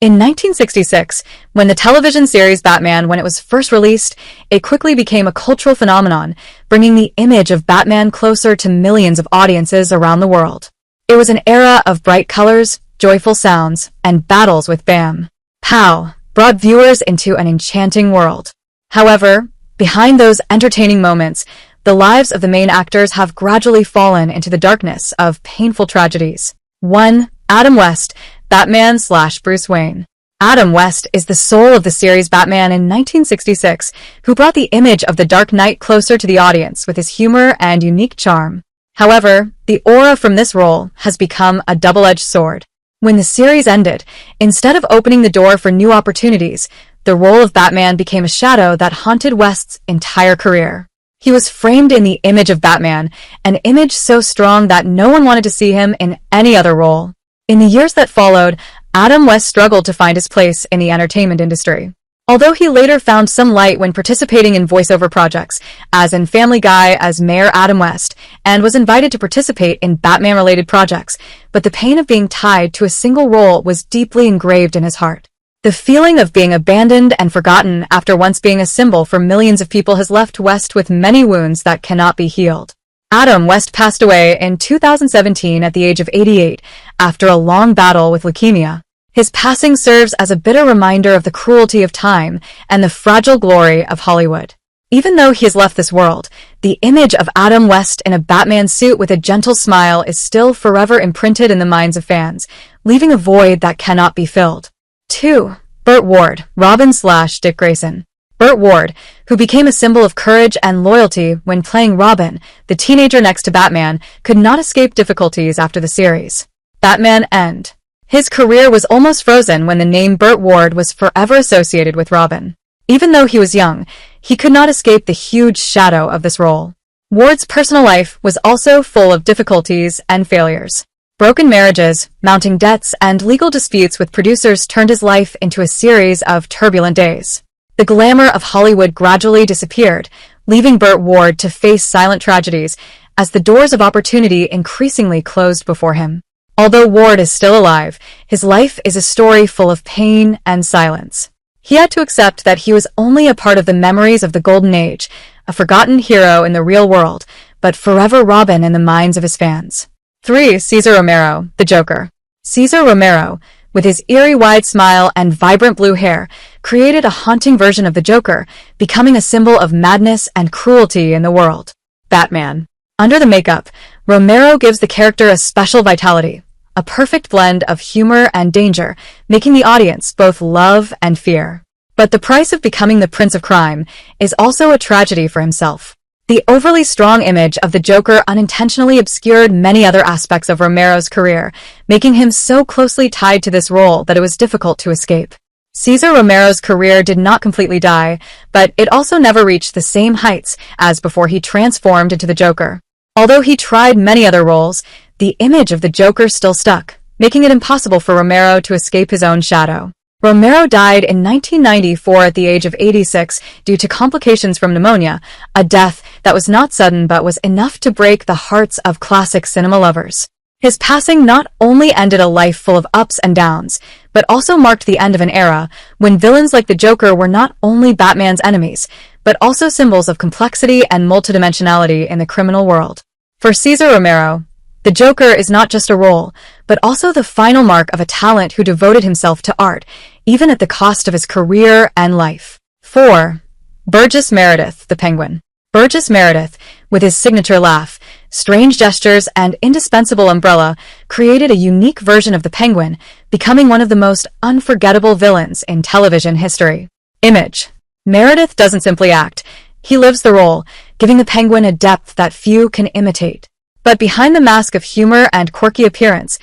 In 1966, when the television series Batman, when it was first released, it quickly became a cultural phenomenon, bringing the image of Batman closer to millions of audiences around the world. It was an era of bright colors, joyful sounds, and battles with bam, pow, brought viewers into an enchanting world. However, behind those entertaining moments, the lives of the main actors have gradually fallen into the darkness of painful tragedies. 1. Adam West, Batman/Bruce Wayne. Adam West is the soul of the series Batman in 1966, who brought the image of the Dark Knight closer to the audience with his humor and unique charm. However, the aura from this role has become a double-edged sword. When the series ended, instead of opening the door for new opportunities, the role of Batman became a shadow that haunted West's entire career. He was framed in the image of Batman, an image so strong that no one wanted to see him in any other role. In the years that followed, Adam West struggled to find his place in the entertainment industry. Although he later found some light when participating in voiceover projects, as in Family Guy as Mayor Adam West, and was invited to participate in Batman-related projects, but the pain of being tied to a single role was deeply engraved in his heart. The feeling of being abandoned and forgotten after once being a symbol for millions of people has left West with many wounds that cannot be healed. Adam West passed away in 2017 at the age of 88 after a long battle with leukemia. His passing serves as a bitter reminder of the cruelty of time and the fragile glory of Hollywood. Even though he has left this world, the image of Adam West in a Batman suit with a gentle smile is still forever imprinted in the minds of fans, leaving a void that cannot be filled. 2. Burt Ward, Robin/Dick Grayson. Burt Ward, who became a symbol of courage and loyalty when playing Robin, the teenager next to Batman, could not escape difficulties after the series. Batman End. His career was almost frozen when the name Burt Ward was forever associated with Robin. Even though he was young, he could not escape the huge shadow of this role. Ward's personal life was also full of difficulties and failures. Broken marriages, mounting debts, and legal disputes with producers turned his life into a series of turbulent days. The glamour of Hollywood gradually disappeared, leaving Burt Ward to face silent tragedies as the doors of opportunity increasingly closed before him. Although Ward is still alive, his life is a story full of pain and silence. He had to accept that he was only a part of the memories of the Golden Age, a forgotten hero in the real world, but forever Robin in the minds of his fans. 3. Cesar Romero, the Joker. Cesar Romero, with his eerie wide smile and vibrant blue hair, created a haunting version of the Joker, becoming a symbol of madness and cruelty in the world. Batman. Under the makeup, Romero gives the character a special vitality, a perfect blend of humor and danger, making the audience both love and fear. But the price of becoming the Prince of Crime is also a tragedy for himself. The overly strong image of the Joker unintentionally obscured many other aspects of Romero's career, making him so closely tied to this role that it was difficult to escape. Cesar Romero's career did not completely die, but it also never reached the same heights as before he transformed into the Joker. Although he tried many other roles, the image of the Joker still stuck, making it impossible for Romero to escape his own shadow. Romero died in 1994 at the age of 86 due to complications from pneumonia, a death that was not sudden but was enough to break the hearts of classic cinema lovers. His passing not only ended a life full of ups and downs, but also marked the end of an era when villains like the Joker were not only Batman's enemies, but also symbols of complexity and multidimensionality in the criminal world. For Cesar Romero, the Joker is not just a role, but also the final mark of a talent who devoted himself to art, even at the cost of his career and life. 4. Burgess Meredith, the Penguin. Burgess Meredith, with his signature laugh, strange gestures, and indispensable umbrella, created a unique version of the Penguin, becoming one of the most unforgettable villains in television history. Image. Meredith doesn't simply act, he lives the role, giving the Penguin a depth that few can imitate. But behind the mask of humor and quirky appearance,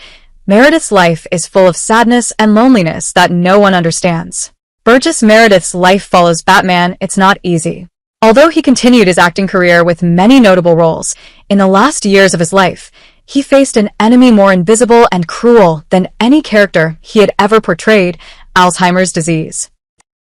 Meredith's life is full of sadness and loneliness that no one understands. Burgess Meredith's life follows Batman. It's not easy. Although he continued his acting career with many notable roles, in the last years of his life, he faced an enemy more invisible and cruel than any character he had ever portrayed: Alzheimer's disease.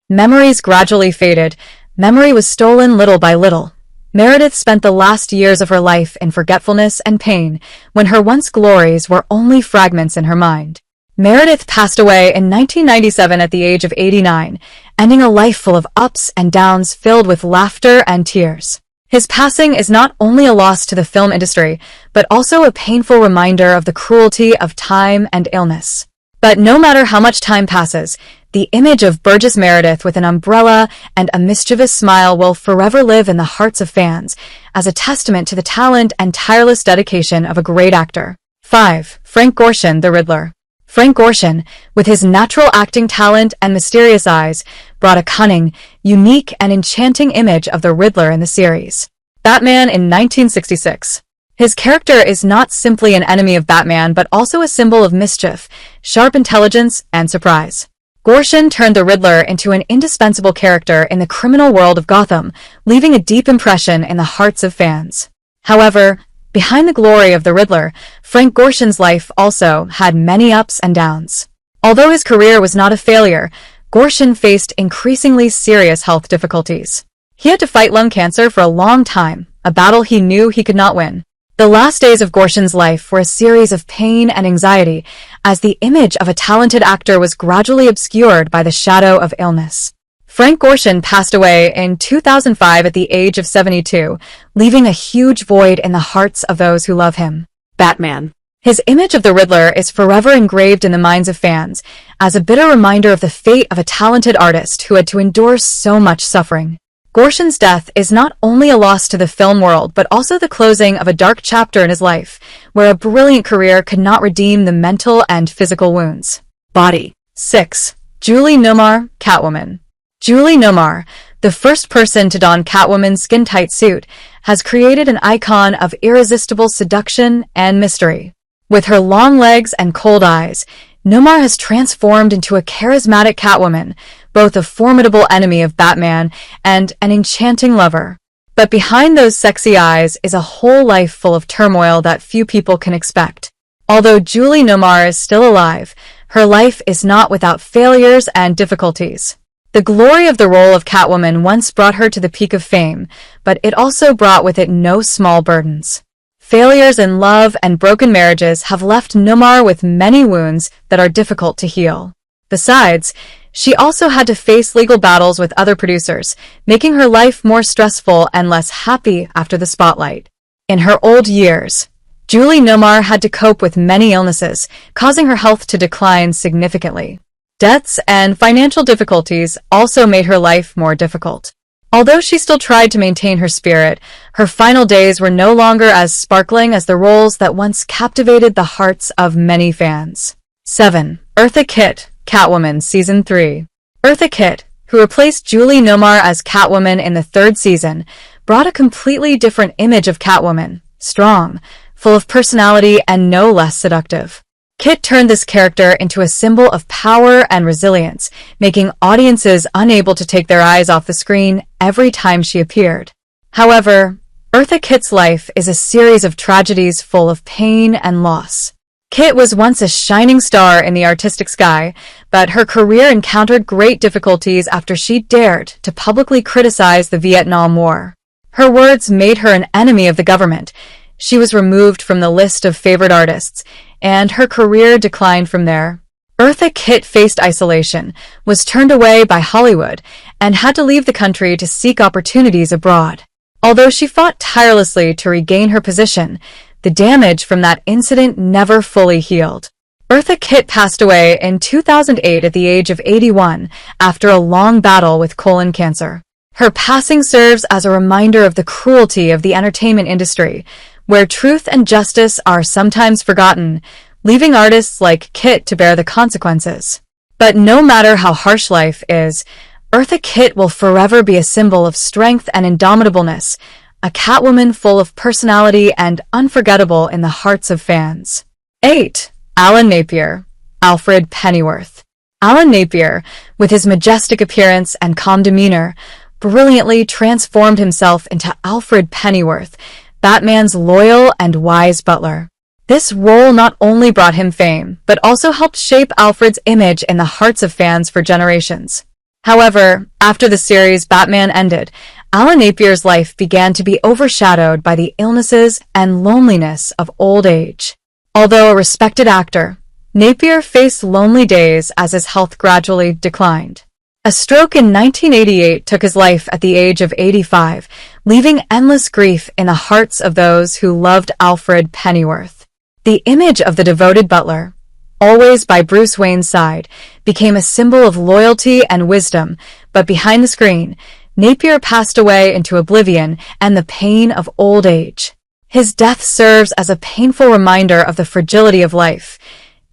Memories gradually faded. Memory was stolen little by little. Meredith spent the last years of her life in forgetfulness and pain, when her once glories were only fragments in her mind. Meredith passed away in 1997 at the age of 89, ending a life full of ups and downs filled with laughter and tears. His passing is not only a loss to the film industry, but also a painful reminder of the cruelty of time and illness. But no matter how much time passes, the image of Burgess Meredith with an umbrella and a mischievous smile will forever live in the hearts of fans as a testament to the talent and tireless dedication of a great actor. 5. Frank Gorshin, the Riddler. Frank Gorshin, with his natural acting talent and mysterious eyes, brought a cunning, unique, and enchanting image of the Riddler in the series. Batman in 1966. His character is not simply an enemy of Batman, but also a symbol of mischief, sharp intelligence, and surprise. Gorshin turned the Riddler into an indispensable character in the criminal world of Gotham, leaving a deep impression in the hearts of fans. However, behind the glory of the Riddler, Frank Gorshin's life also had many ups and downs. Although his career was not a failure, Gorshin faced increasingly serious health difficulties. He had to fight lung cancer for a long time, a battle he knew he could not win. The last days of Gorshin's life were a series of pain and anxiety, as the image of a talented actor was gradually obscured by the shadow of illness. Frank Gorshin passed away in 2005 at the age of 72, leaving a huge void in the hearts of those who love him. Batman. His image of the Riddler is forever engraved in the minds of fans, as a bitter reminder of the fate of a talented artist who had to endure so much suffering. Gorshin's death is not only a loss to the film world, but also the closing of a dark chapter in his life, where a brilliant career could not redeem the mental and physical wounds. Body. 6. Julie Newmar, Catwoman. Julie Newmar, the first person to don Catwoman's skin-tight suit, has created an icon of irresistible seduction and mystery. With her long legs and cold eyes, Newmar has transformed into a charismatic Catwoman, both a formidable enemy of Batman and an enchanting lover. But behind those sexy eyes is a whole life full of turmoil that few people can expect. Although Julie Newmar is still alive, her life is not without failures and difficulties. The glory of the role of Catwoman once brought her to the peak of fame, but it also brought with it no small burdens. Failures in love and broken marriages have left Newmar with many wounds that are difficult to heal. Besides, she also had to face legal battles with other producers, making her life more stressful and less happy after the spotlight. In her old years, Julie Newmar had to cope with many illnesses, causing her health to decline significantly. Deaths and financial difficulties also made her life more difficult. Although she still tried to maintain her spirit, her final days were no longer as sparkling as the roles that once captivated the hearts of many fans. 7. Eartha Kitt, Catwoman Season 3. Eartha Kitt, who replaced Julie Newmar as Catwoman in the third season, brought a completely different image of Catwoman, strong, full of personality, and no less seductive. Kitt turned this character into a symbol of power and resilience, making audiences unable to take their eyes off the screen every time she appeared. However, Eartha Kitt's life is a series of tragedies full of pain and loss. Kitt was once a shining star in the artistic sky, but her career encountered great difficulties after she dared to publicly criticize the Vietnam War. Her words made her an enemy of the government. She was removed from the list of favored artists, and her career declined from there. Eartha Kitt faced isolation, was turned away by Hollywood, and had to leave the country to seek opportunities abroad. Although she fought tirelessly to regain her position, the damage from that incident never fully healed. Eartha Kitt passed away in 2008 at the age of 81 after a long battle with colon cancer. Her passing serves as a reminder of the cruelty of the entertainment industry, where truth and justice are sometimes forgotten, leaving artists like Kitt to bear the consequences. But no matter how harsh life is, Eartha Kitt will forever be a symbol of strength and indomitableness, a Catwoman full of personality and unforgettable in the hearts of fans. 8. Alan Napier, Alfred Pennyworth. Alan Napier, with his majestic appearance and calm demeanor, brilliantly transformed himself into Alfred Pennyworth, Batman's loyal and wise butler. This role not only brought him fame, but also helped shape Alfred's image in the hearts of fans for generations. However, after the series Batman ended, Alan Napier's life began to be overshadowed by the illnesses and loneliness of old age. Although a respected actor, Napier faced lonely days as his health gradually declined. A stroke in 1988 took his life at the age of 85, leaving endless grief in the hearts of those who loved Alfred Pennyworth. The image of the devoted butler, always by Bruce Wayne's side, became a symbol of loyalty and wisdom, but behind the screen, Napier passed away into oblivion and the pain of old age. His death serves as a painful reminder of the fragility of life,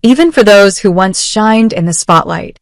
even for those who once shined in the spotlight.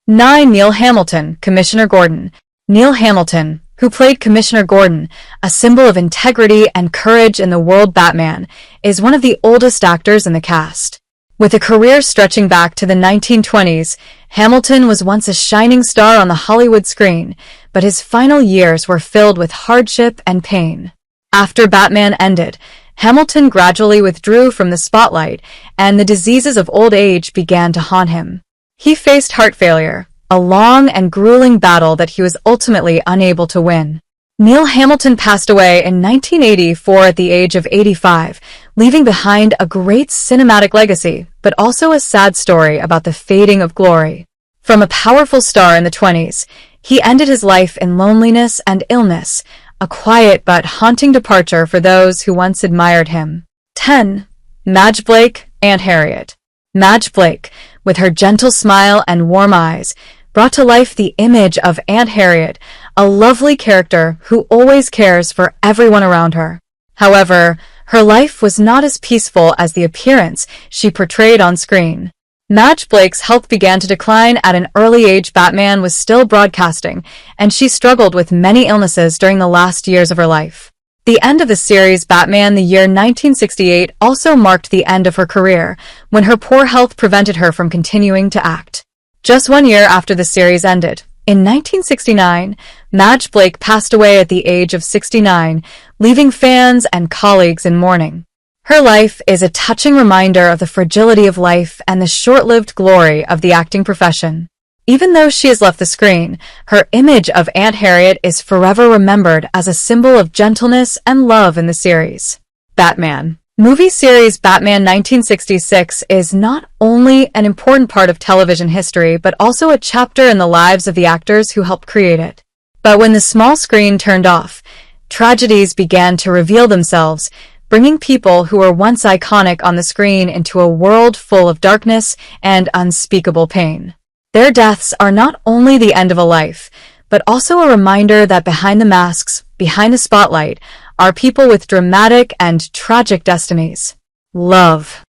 9. Neil Hamilton, Commissioner Gordon. Neil Hamilton, who played Commissioner Gordon, a symbol of integrity and courage in the world Batman, is one of the oldest actors in the cast. With a career stretching back to the 1920s, Hamilton was once a shining star on the Hollywood screen, but his final years were filled with hardship and pain. After Batman ended, Hamilton gradually withdrew from the spotlight, and the diseases of old age began to haunt him. He faced heart failure, a long and grueling battle that he was ultimately unable to win. Neil Hamilton passed away in 1984 at the age of 85, leaving behind a great cinematic legacy, but also a sad story about the fading of glory. From a powerful star in the 20s, he ended his life in loneliness and illness, a quiet but haunting departure for those who once admired him. 10. Madge Blake, Aunt Harriet. Madge Blake, with her gentle smile and warm eyes, brought to life the image of Aunt Harriet, a lovely character who always cares for everyone around her. However, her life was not as peaceful as the appearance she portrayed on screen. Madge Blake's health began to decline at an early age. Batman was still broadcasting, and she struggled with many illnesses during the last years of her life. The end of the series Batman the year 1968 also marked the end of her career, when her poor health prevented her from continuing to act. Just 1 year after the series ended, in 1969, Madge Blake passed away at the age of 69, leaving fans and colleagues in mourning. Her life is a touching reminder of the fragility of life and the short-lived glory of the acting profession. Even though she has left the screen, her image of Aunt Harriet is forever remembered as a symbol of gentleness and love in the series. Batman. Movie series Batman 1966 is not only an important part of television history, but also a chapter in the lives of the actors who helped create it. But when the small screen turned off, tragedies began to reveal themselves, bringing people who were once iconic on the screen into a world full of darkness and unspeakable pain. Their deaths are not only the end of a life, but also a reminder that behind the masks, behind the spotlight, are people with dramatic and tragic destinies. Love.